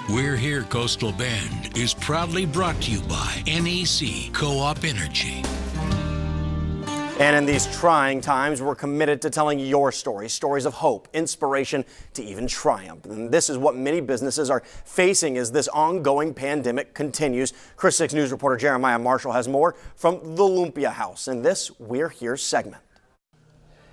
We're Here Coastal Bend is proudly brought to you by NEC Co-op Energy. And in these trying times, we're committed to telling your stories, stories of hope, inspiration, to even triumph. And this is what many businesses are facing as this ongoing pandemic continues. Chris 6 News reporter Jeremiah Marshall has more from the Lumpia House in this We're Here segment.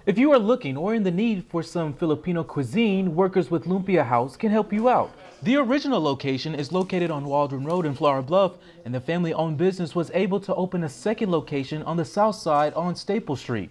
If you are looking or in the need for some Filipino cuisine, workers with Lumpia House can help you out. The original location is located on Waldron Road in Flower Bluff, and the family-owned business was able to open a second location on the south side on Staple Street.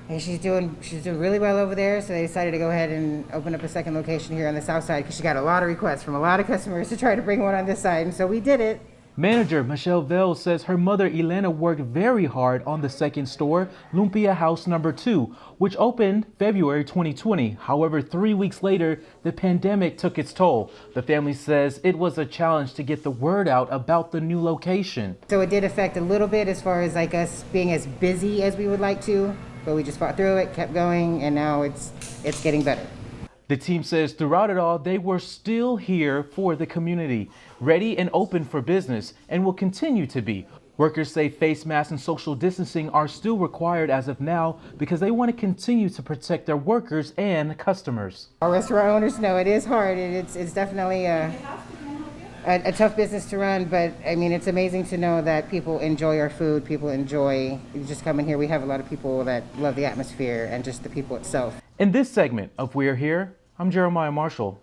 And she's doing really well over there, so they decided to go ahead and open up a second location here on the south side because she got a lot of requests from a lot of customers to try to bring one on this side, and so we did it. Manager Michelle Vell says her mother Elena worked very hard on the second store, Lumpia House number 2, which opened February 2020. However, 3 weeks later, the pandemic took its toll. The family says it was a challenge to get the word out about the new location. So it did affect a little bit as far as like us being as busy as we would like to, but we just fought through it, kept going, and now it's getting better. The team says throughout it all, they were still here for the community, ready and open for business, and will continue to be. Workers say face masks and social distancing are still required as of now because they want to continue to protect their workers and customers. Our restaurant owners know it is hard, and it's definitely a tough business to run, but I mean, it's amazing to know that people enjoy our food, people enjoy just coming here. We have a lot of people that love the atmosphere and just the people itself. In this segment of We're Here, I'm Jeremiah Marshall.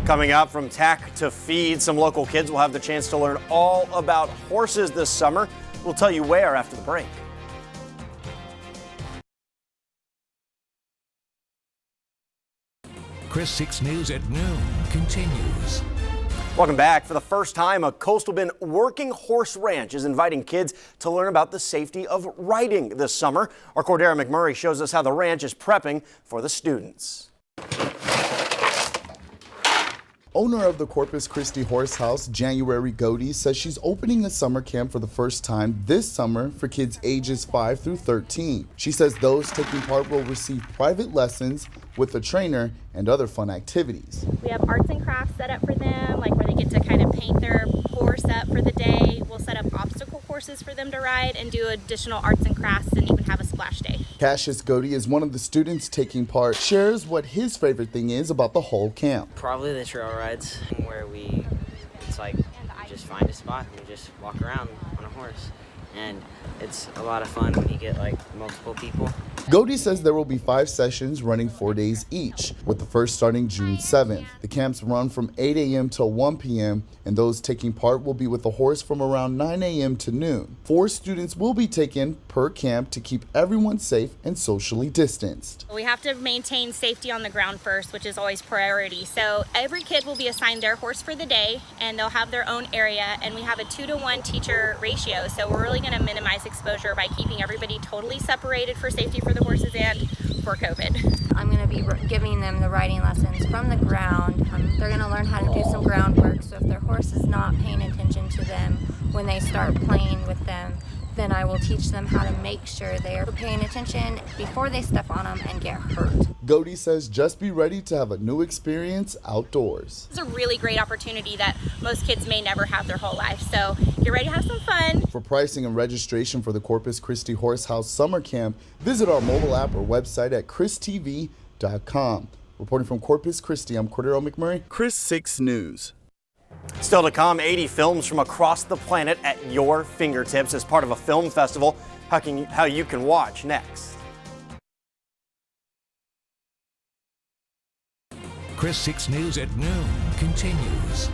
Coming up, from tack to feed, some local kids will have the chance to learn all about horses this summer. We'll tell you where after the break. Chris 6 News at noon continues. Welcome back. For the first time, a Coastal Bend working horse ranch is inviting kids to learn about the safety of riding this summer. Our Cordera McMurray shows us how the ranch is prepping for the students. Owner of the Corpus Christi Horse House, January Godey, says she's opening a summer camp for the first time this summer for kids ages 5 through 13. She says those taking part will receive private lessons with a trainer and other fun activities. We have arts and crafts set up for them, like where they get to kind of paint their horse up for the day. We'll set up obstacle courses for them to ride and do additional arts and crafts and even have a splash day. Cassius Godey is one of the students taking part, shares what his favorite thing is about the whole camp. Probably the trail rides where it's like you just find a spot and you just walk around on a horse. And it's a lot of fun when you get like multiple people. Godey says there will be 5 sessions running 4 days each, with the first starting June 7th. The camps run from 8 a.m. till 1 p.m., and those taking part will be with the horse from around 9 a.m. to noon. 4 students will be taken per camp to keep everyone safe and socially distanced. We have to maintain safety on the ground first, which is always priority. So every kid will be assigned their horse for the day, and they'll have their own area, and we have a 2-to-1 teacher ratio. So we're really going to minimize exposure by keeping everybody totally separated for safety for the horses and for COVID. I'm going to be giving them the riding lessons from the ground. They're going to learn how to do some groundwork, so if their horse is not paying attention to them when they start playing with them, then I will teach them how to make sure they are paying attention before they step on them and get hurt. Godey says just be ready to have a new experience outdoors. It's a really great opportunity that most kids may never have their whole life, so get ready to have some fun. For pricing and registration for the Corpus Christi Horse House Summer Camp, visit our mobile app or website at christv.com. Reporting from Corpus Christi, I'm Cordero McMurray, Chris 6 News. Still to come, 80 films from across the planet at your fingertips as part of a film festival. How you can watch next. Chris 6 News at noon continues.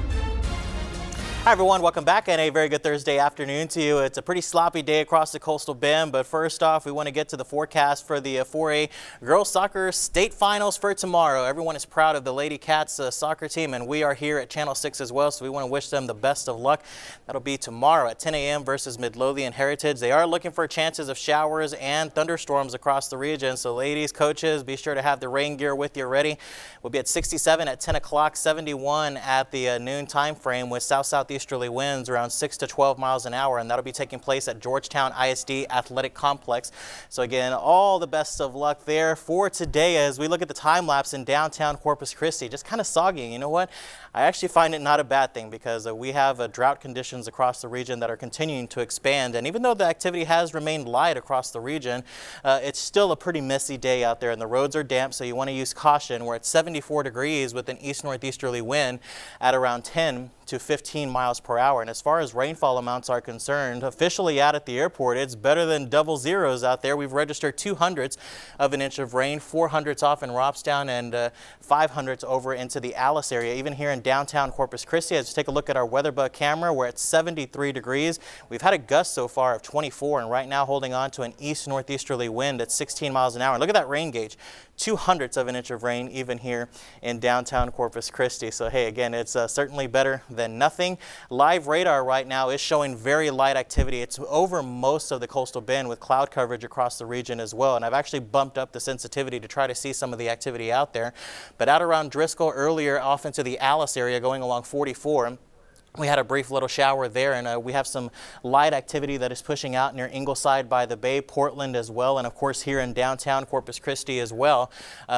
Hi everyone, welcome back and a very good Thursday afternoon to you. It's a pretty sloppy day across the coastal bend, but first off, we want to get to the forecast for the 4A girls soccer state finals for tomorrow. Everyone is proud of the Lady Cats soccer team, and we are here at Channel 6 as well, so we want to wish them the best of luck. That'll be tomorrow at 10 a.m. versus Midlothian Heritage. They are looking for chances of showers and thunderstorms across the region, so ladies, coaches, be sure to have the rain gear with you ready. We'll be at 67 at 10 o'clock, 71 at the noon time frame with south-southeast southeasterly winds around 6 to 12 miles an hour, and that'll be taking place at Georgetown ISD Athletic Complex. So again, all the best of luck there for today as we look at the time lapse in downtown Corpus Christi. Just kind of soggy. You know what? I actually find it not a bad thing because we have drought conditions across the region that are continuing to expand, and even though the activity has remained light across the region, it's still a pretty messy day out there, and the roads are damp, so you want to use caution. We're at 74 degrees with an east-northeasterly wind at around 10 to 15 miles per hour. And as far as rainfall amounts are concerned, officially out at the airport, it's better than double zeros out there. We've registered 2/100 of an inch of rain, 400s off in Robstown, and 500s over into the Alice area. Even here in downtown Corpus Christi, as we take a look at our WeatherBug camera, we're at 73 degrees. We've had a gust so far of 24, and right now holding on to an east-northeasterly wind at 16 miles an hour. And look at that rain gauge, 2/100 of an inch of rain even here in downtown Corpus Christi. So hey, again, it's certainly better than nothing. Live radar right now is showing very light activity. It's over most of the coastal bend with cloud coverage across the region as well. And I've actually bumped up the sensitivity to try to see some of the activity out there. But out around Driscoll earlier off into the Alice area going along 44, we had a brief little shower there, and we have some light activity that is pushing out near Ingleside by the Bay, Portland as well, and of course here in downtown Corpus Christi as well,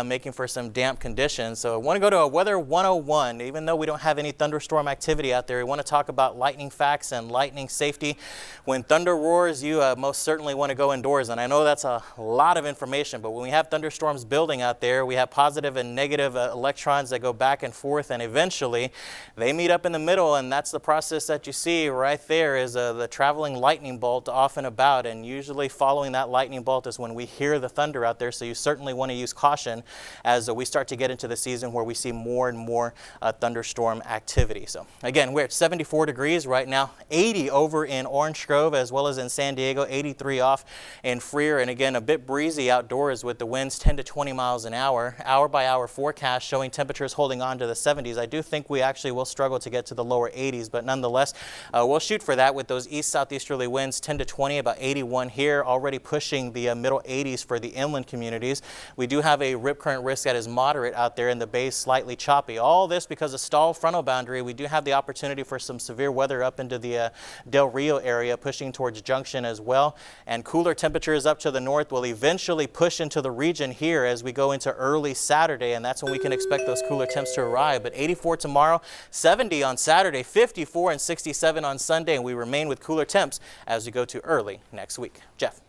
making for some damp conditions. So I want to go to a Weather 101. Even though we don't have any thunderstorm activity out there, we want to talk about lightning facts and lightning safety. When thunder roars, you most certainly want to go indoors, and I know that's a lot of information, but when we have thunderstorms building out there, we have positive and negative electrons that go back and forth, and eventually they meet up in the middle, and that's the process that you see right there is the traveling lightning bolt off and about, and usually following that lightning bolt is when we hear the thunder out there. So you certainly want to use caution as we start to get into the season where we see more and more thunderstorm activity. So again, we're at 74 degrees right now, 80 over in Orange Grove as well as in San Diego, 83 off in Freer, and again a bit breezy outdoors with the winds 10 to 20 miles an hour. Hour by hour forecast showing temperatures holding on to the 70s. I do think we actually will struggle to get to the lower 80s, but nonetheless, we'll shoot for that with those east-southeasterly winds 10 to 20, about 81 here, already pushing the middle 80s for the inland communities. We do have a rip current risk that is moderate out there in the bay, slightly choppy. All this because of stalled frontal boundary. We do have the opportunity for some severe weather up into the Del Rio area, pushing towards Junction as well. And cooler temperatures up to the north will eventually push into the region here as we go into early Saturday, and that's when we can expect those cooler temps to arrive. But 84 tomorrow, 70 on Saturday, 54 and 67 on Sunday, and we remain with cooler temps as we go to early next week. Jeff.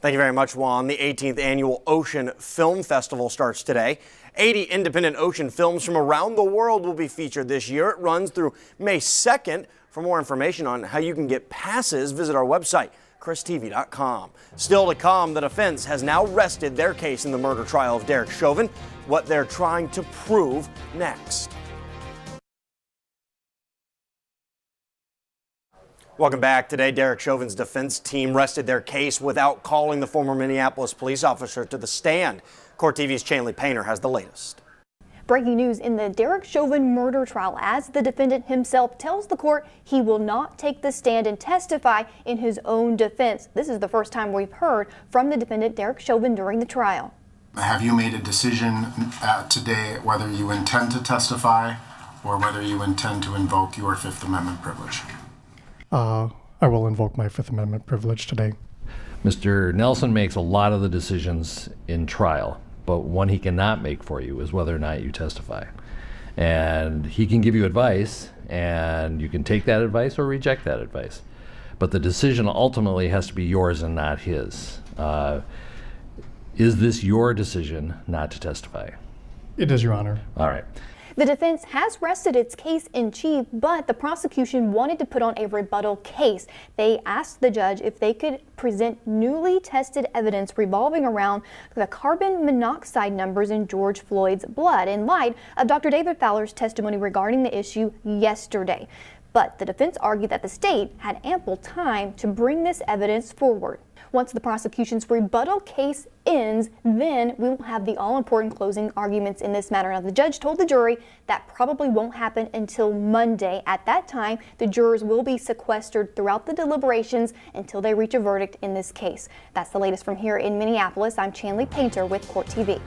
Thank you very much, Juan. The 18th annual Ocean Film Festival starts today. 80 independent ocean films from around the world will be featured this year. It runs through May 2nd. For more information on how you can get passes, visit our website, christv.com. Still to come, the defense has now rested their case in the murder trial of Derek Chauvin. What they're trying to prove next. Welcome back. Today, Derek Chauvin's defense team rested their case without calling the former Minneapolis police officer to the stand. Court TV's Chanley Painter has the latest. Breaking news in the Derek Chauvin murder trial as the defendant himself tells the court he will not take the stand and testify in his own defense. This is the first time we've heard from the defendant Derek Chauvin during the trial. Have you made a decision today whether you intend to testify or whether you intend to invoke your Fifth Amendment privilege? I will invoke my Fifth Amendment privilege today. Mr. Nelson makes a lot of the decisions in trial, but one he cannot make for you is whether or not you testify. And he can give you advice, and you can take that advice or reject that advice. But the decision ultimately has to be yours and not his. Is this your decision not to testify? It is, Your Honor. All right. The defense has rested its case in chief, but the prosecution wanted to put on a rebuttal case. They asked the judge if they could present newly tested evidence revolving around the carbon monoxide numbers in George Floyd's blood in light of Dr. David Fowler's testimony regarding the issue yesterday. But the defense argued that the state had ample time to bring this evidence forward. Once the prosecution's rebuttal case ends, then we will have the all-important closing arguments in this matter. Now, the judge told the jury that probably won't happen until Monday. At that time, the jurors will be sequestered throughout the deliberations until they reach a verdict in this case. That's the latest from here in Minneapolis. I'm Chanley Painter with Court TV.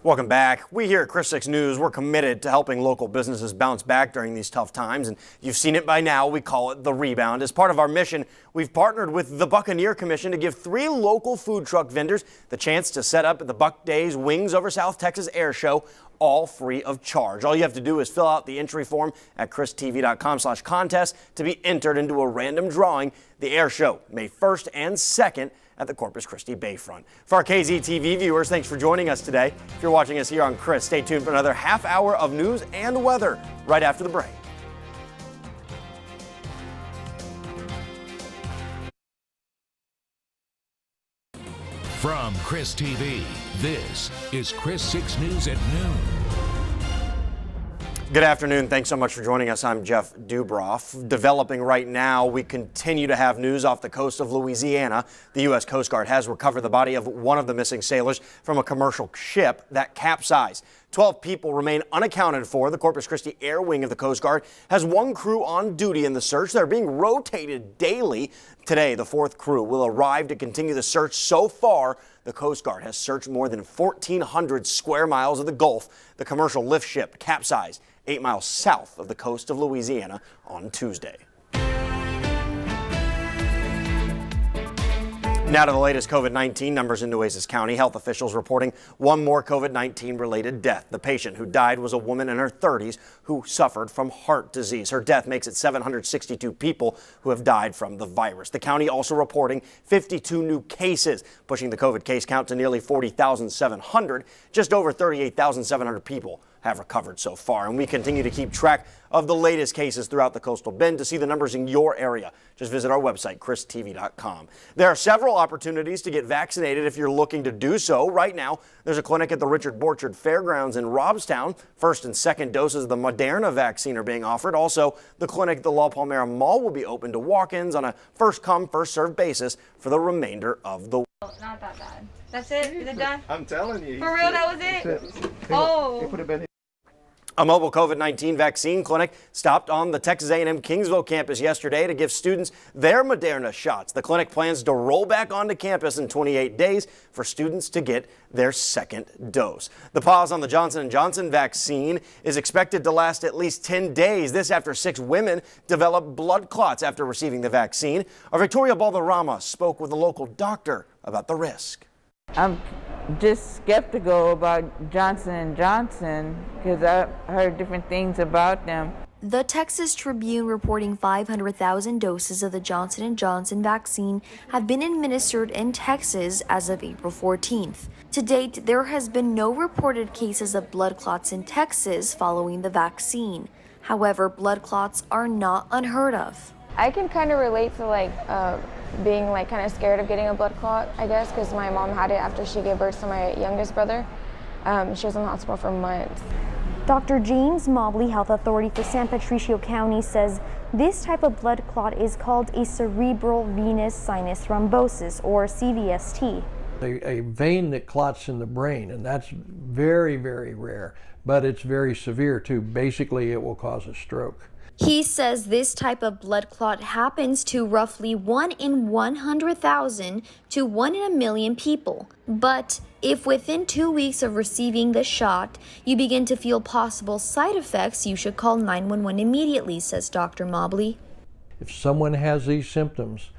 Welcome back. We here at Chris 6 News, we're committed to helping local businesses bounce back during these tough times. And you've seen it by now. We call it the rebound. As part of our mission, we've partnered with the Buccaneer Commission to give 3 local food truck vendors the chance to set up at the Buck Days Wings Over South Texas Air Show, all free of charge. All you have to do is fill out the entry form at christv.com/contest to be entered into a random drawing. The air show, May 1st and 2nd at the Corpus Christi Bayfront. For our KZTV viewers, thanks for joining us today. If you're watching us here on Chris, stay tuned for another half hour of news and weather right after the break. From Chris TV, this is Chris 6 News at noon. Good afternoon. Thanks so much for joining us. I'm Jeff Dubroff. Developing right now, we continue to have news off the coast of Louisiana. The U.S. Coast Guard has recovered the body of one of the missing sailors from a commercial ship that capsized. 12 people remain unaccounted for. The Corpus Christi Air Wing of the Coast Guard has 1 crew on duty in the search. They're being rotated daily. Today, the 4th crew will arrive to continue the search. So far, the Coast Guard has searched more than 1,400 square miles of the Gulf. The commercial lift ship capsized 8 miles south of the coast of Louisiana on Tuesday. Now to the latest COVID-19 numbers in Nueces County. Health officials reporting 1 more COVID-19 related death. The patient who died was a woman in her 30s who suffered from heart disease. Her death makes it 762 people who have died from the virus. The county also reporting 52 new cases, pushing the COVID case count to nearly 40,700. Just over 38,700 people have recovered so far. And we continue to keep track of the latest cases throughout the coastal bend. To see the numbers in your area, just visit our website, christv.com. There are several opportunities to get vaccinated if you're looking to do so. Right now, there's a clinic at the Richard Borchard Fairgrounds in Robstown. First and second doses of the Moderna vaccine are being offered. Also, the clinic at the La Palmera Mall will be open to walk-ins on a first-come, first-served basis for the remainder of the week. Not that bad. That's it? Is it done? I'm telling you. For real, that was it? Oh. A mobile COVID-19 vaccine clinic stopped on the Texas A&M Kingsville campus yesterday to give students their Moderna shots. The clinic plans to roll back onto campus in 28 days for students to get their second dose. The pause on the Johnson & Johnson vaccine is expected to last at least 10 days. This after 6 women developed blood clots after receiving the vaccine. Our Victoria Balderrama spoke with a local doctor about the risk. I'm just skeptical about Johnson & Johnson because I've heard different things about them. The Texas Tribune reporting 500,000 doses of the Johnson & Johnson vaccine have been administered in Texas as of April 14th. To date, there has been no reported cases of blood clots in Texas following the vaccine. However, blood clots are not unheard of. I can kind of relate to being kind of scared of getting a blood clot, I guess, because my mom had it after she gave birth to my youngest brother. She was in the hospital for months. Dr. James Mobley, health authority for San Patricio County, says this type of blood clot is called a cerebral venous sinus thrombosis, or CVST. A vein that clots in the brain, and that's very, very rare, but it's very severe too. Basically, it will cause a stroke. He says this type of blood clot happens to roughly 1 in 100,000 to 1 in a million people. But if within 2 weeks of receiving the shot, you begin to feel possible side effects, you should call 911 immediately, says Dr. Mobley. If someone has these symptoms,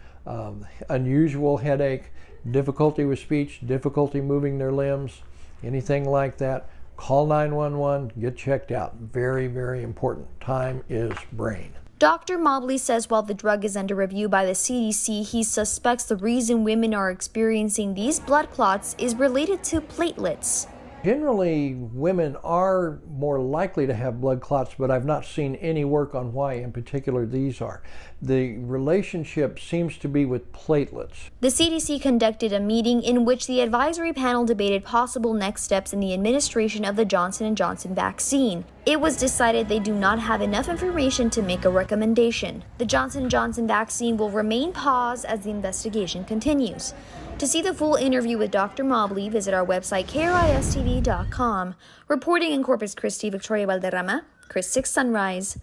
unusual headache, difficulty with speech, difficulty moving their limbs, anything like that, call 911, get checked out. Very, very important. Time is brain. Dr. Mobley says while the drug is under review by the CDC, he suspects the reason women are experiencing these blood clots is related to platelets. Generally, women are more likely to have blood clots, but I've not seen any work on why in particular these are. The relationship seems to be with platelets. The CDC conducted a meeting in which the advisory panel debated possible next steps in the administration of the Johnson & Johnson vaccine. It was decided they do not have enough information to make a recommendation. The Johnson & Johnson vaccine will remain paused as the investigation continues. To see the full interview with Dr. Mobley, visit our website, kristv.com. Reporting in Corpus Christi, Victoria Valderrama, Chris 6 Sunrise.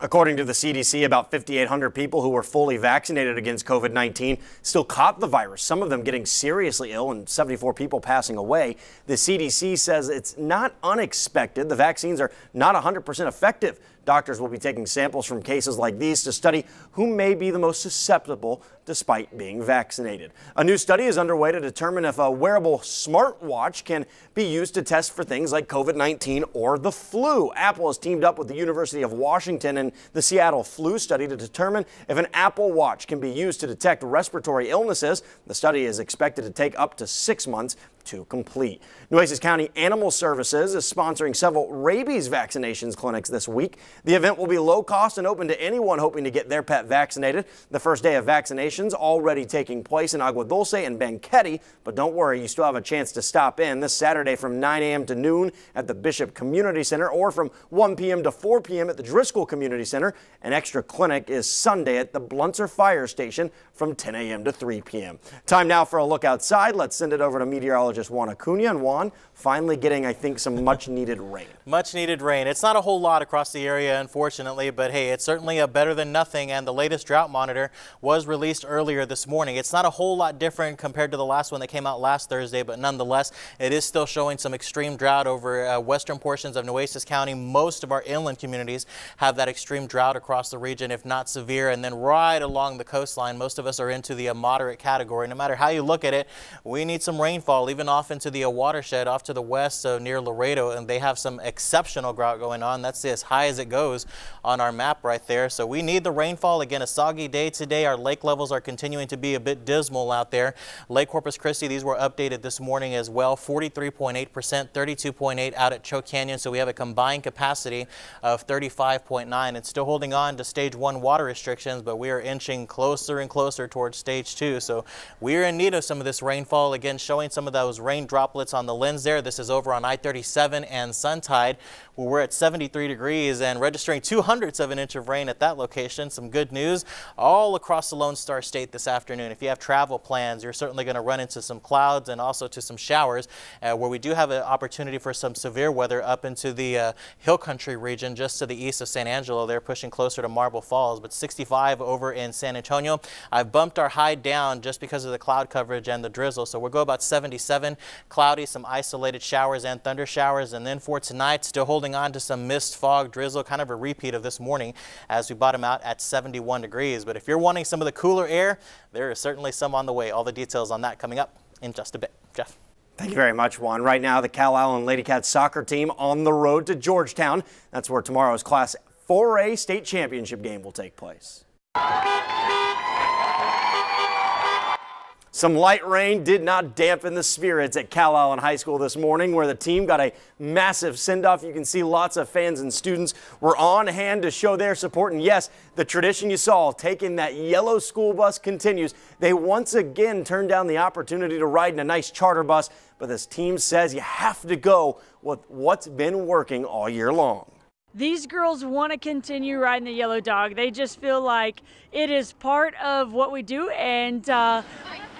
According to the CDC, about 5,800 people who were fully vaccinated against COVID-19 still caught the virus, some of them getting seriously ill and 74 people passing away. The CDC says it's not unexpected. The vaccines are not 100% effective. Doctors will be taking samples from cases like these to study who may be the most susceptible despite being vaccinated. A new study is underway to determine if a wearable smartwatch can be used to test for things like COVID-19 or the flu. Apple has teamed up with the University of Washington and the Seattle Flu Study to determine if an Apple Watch can be used to detect respiratory illnesses. The study is expected to take up to 6 months to complete. Nueces County Animal Services is sponsoring several rabies vaccinations clinics this week. The event will be low cost and open to anyone hoping to get their pet vaccinated. The first day of vaccinations already taking place in Agua Dulce and Banquete, but don't worry, you still have a chance to stop in this Saturday from 9 a.m. to noon at the Bishop Community Center or from 1 p.m. to 4 p.m. at the Driscoll Community Center. An extra clinic is Sunday at the Blunzer Fire Station from 10 a.m. to 3 p.m. Time now for a look outside. Let's send it over to meteorologist Juan Acuna. And Juan, finally getting, I think, some much needed rain. Much needed rain. It's not a whole lot across the area, unfortunately, but hey, it's certainly a better than nothing. And the latest drought monitor was released earlier this morning. It's not a whole lot different compared to the last one that came out last Thursday, but nonetheless, it is still showing some extreme drought over western portions of Nueces County. Most of our inland communities have that extreme drought across the region, if not severe. And then right along the coastline, most of us are into the moderate category. No matter how you look at it, we need some rainfall, even off into the watershed off to the west, so near Laredo, and they have some exceptional drought going on. That's as high as it goes on our map right there. So we need the rainfall. Again, a soggy day today. Our lake levels are continuing to be a bit dismal out there. Lake Corpus Christi, these were updated this morning as well. 43.8%, 32.8 out at Choke Canyon. So we have a combined capacity of 35.9. It's still holding on to stage 1 water restrictions, but we are inching closer and closer towards stage 2. So we are in need of some of this rainfall. Again, showing some of those rain droplets on the lens there. This is over on I-37 and Suntide, where we're at 73 degrees and registering 2/100ths of an inch of rain at that location. Some good news all across the Lone Star State this afternoon. If you have travel plans, you're certainly going to run into some clouds and also to some showers, where we do have an opportunity for some severe weather up into the hill country region just to the east of San Angelo. They're pushing closer to Marble Falls, but 65 over in San Antonio. I've bumped our high down just because of the cloud coverage and the drizzle, so we'll go about 77. Cloudy, some isolated showers and thunder showers, and then for tonight, still holding on to some mist, fog, drizzle, kind of a repeat of this morning as we bottom out at 71 degrees. But if you're wanting some of the cooler air, there is certainly some on the way. All the details on that coming up in just a bit. Jeff. Thank you very much, Juan. Right now, the Cal Allen Lady Cats soccer team on the road to Georgetown. That's where tomorrow's Class 4A state championship game will take place. Some light rain did not dampen the spirits at Cal Allen High School this morning, where the team got a massive send-off. You can see lots of fans and students were on hand to show their support. And yes, the tradition you saw, taking that yellow school bus, continues. They once again turned down the opportunity to ride in a nice charter bus, but this team says you have to go with what's been working all year long. These girls want to continue riding the yellow dog. They just feel like it is part of what we do, and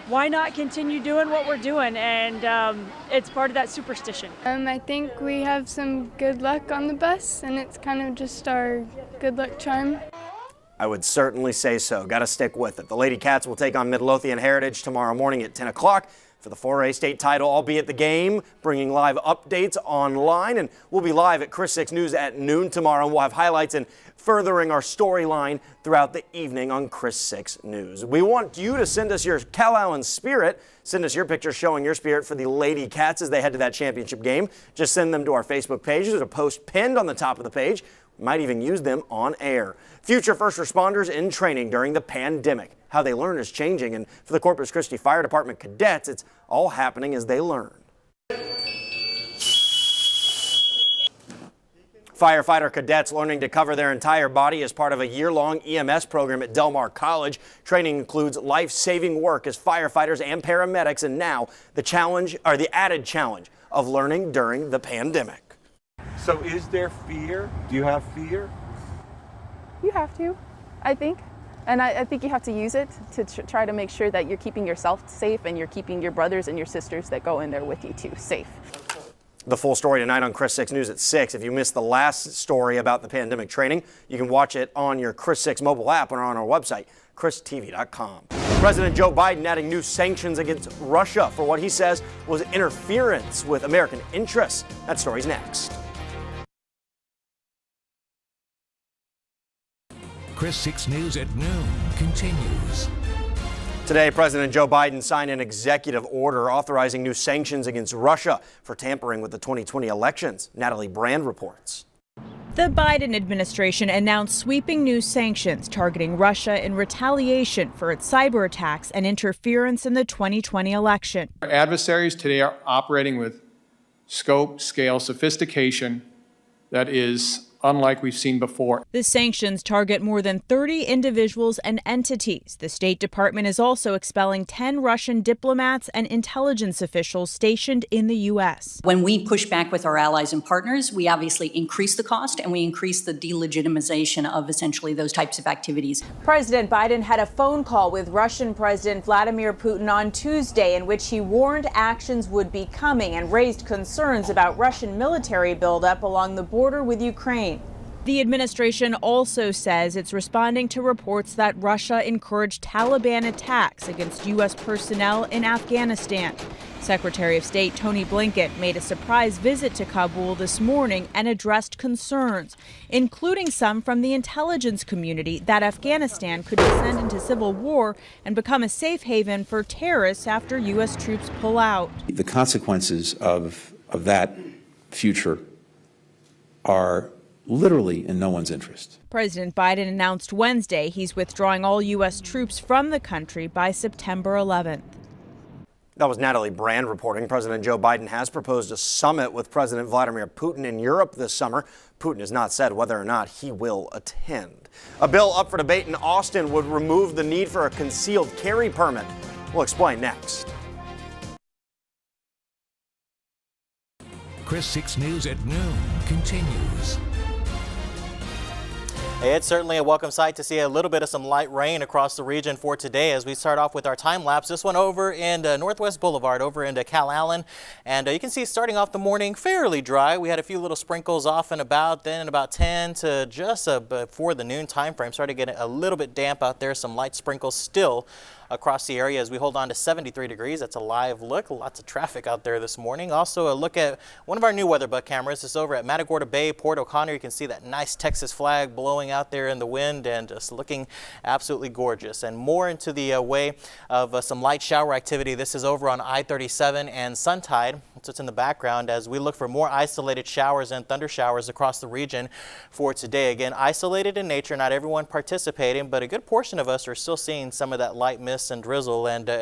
why not continue doing what we're doing? And it's part of that superstition. I think we have some good luck on the bus, and it's kind of just our good luck charm. I would certainly say so. Got to stick with it. The Lady Cats will take on Midlothian Heritage tomorrow morning at 10 o'clock. For the 4A state title. I'll be at the game, bringing live updates online, and we'll be live at Chris 6 News at noon tomorrow. We'll have highlights and furthering our storyline throughout the evening on Chris 6 News. We want you to send us your Cal Allen spirit. Send us your picture showing your spirit for the Lady Cats as they head to that championship game. Just send them to our Facebook page. There's a post pinned on the top of the page. We might even use them on air. Future first responders in training during the pandemic. How they learn is changing, and for the Corpus Christi Fire Department cadets, it's all happening as they learn. Firefighter cadets learning to cover their entire body as part of a year-long EMS program at Del Mar College. Training includes life-saving work as firefighters and paramedics, and now the added challenge of learning during the pandemic. So is there fear? Do you have fear? You have to, I think. And I think you have to use it to try to make sure that you're keeping yourself safe and you're keeping your brothers and your sisters that go in there with you too safe. The full story tonight on Chris 6 News at 6. If you missed the last story about the pandemic training, you can watch it on your Chris 6 mobile app or on our website, christv.com. President Joe Biden adding new sanctions against Russia for what he says was interference with American interests. That story's next. Chris 6 News at noon continues. Today, President Joe Biden signed an executive order authorizing new sanctions against Russia for tampering with the 2020 elections. Natalie Brand reports. The Biden administration announced sweeping new sanctions targeting Russia in retaliation for its cyber attacks and interference in the 2020 election. Our adversaries today are operating with scope, scale, sophistication that is unlike we've seen before. The sanctions target more than 30 individuals and entities. The State Department is also expelling 10 Russian diplomats and intelligence officials stationed in the U.S. When we push back with our allies and partners, we obviously increase the cost and we increase the delegitimization of essentially those types of activities. President Biden had a phone call with Russian President Vladimir Putin on Tuesday in which he warned actions would be coming and raised concerns about Russian military buildup along the border with Ukraine. The administration also says it's responding to reports that Russia encouraged Taliban attacks against U.S. personnel in Afghanistan. Secretary of State Tony Blinken made a surprise visit to Kabul this morning and addressed concerns, including some from the intelligence community that Afghanistan could descend into civil war and become a safe haven for terrorists after U.S. troops pull out. The consequences of that future are literally in no one's interest. President Biden announced Wednesday he's withdrawing all U.S. troops from the country by September 11th. That was Natalie Brand reporting. President Joe Biden has proposed a summit with President Vladimir Putin in Europe this summer. Putin has not said whether or not he will attend. A bill up for debate in Austin would remove the need for a concealed carry permit. We'll explain next. Chris 6 News at noon continues. It's certainly a welcome sight to see a little bit of some light rain across the region for today as we start off with our time lapse. This one over in Northwest Boulevard over into Cal Allen. And you can see starting off the morning fairly dry. We had a few little sprinkles off and about, then about 10 to just before the noon time frame. Started getting a little bit damp out there. Some light sprinkles still across the area as we hold on to 73 degrees. That's a live look. Lots of traffic out there this morning. Also a look at one of our new WeatherBug cameras. It's over at Matagorda Bay, Port O'Connor. You can see that nice Texas flag blowing out there in the wind and just looking absolutely gorgeous. And more into the way of some light shower activity. This is over on I-37 and Suntide. That's what's in the background as we look for more isolated showers and thunder showers across the region for today. Again, isolated in nature, not everyone participating, but a good portion of us are still seeing some of that light mist and drizzle. And if